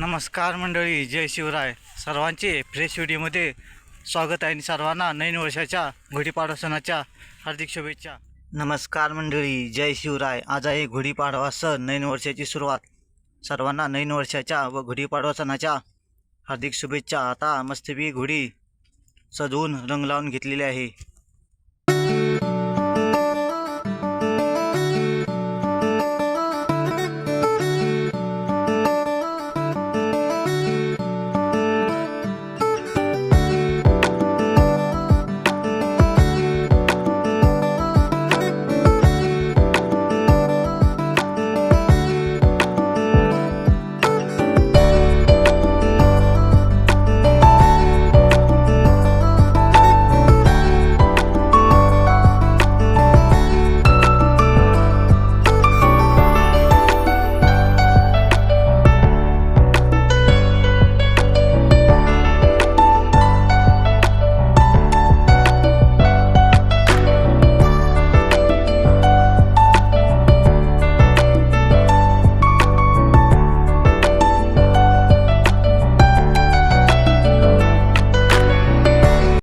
नमस्कार मंडळी, जय शिवराय. सर्वांचे फ्रेश व्हिडिओमध्ये स्वागत आहे आणि सर्वांना नवीन वर्षाच्या गुढीपाडवा सणाच्या हार्दिक शुभेच्छा. नमस्कार मंडळी, जय शिवराय. आज आहे गुढीपाडवा सण, नवीन वर्षाची सुरुवात. सर्वांना नवीन वर्षाच्या व गुढीपाडवा सणाच्या हार्दिक शुभेच्छा. आता मस्तपैकी गुढी सजवून रंग लावून घेतलेली आहे.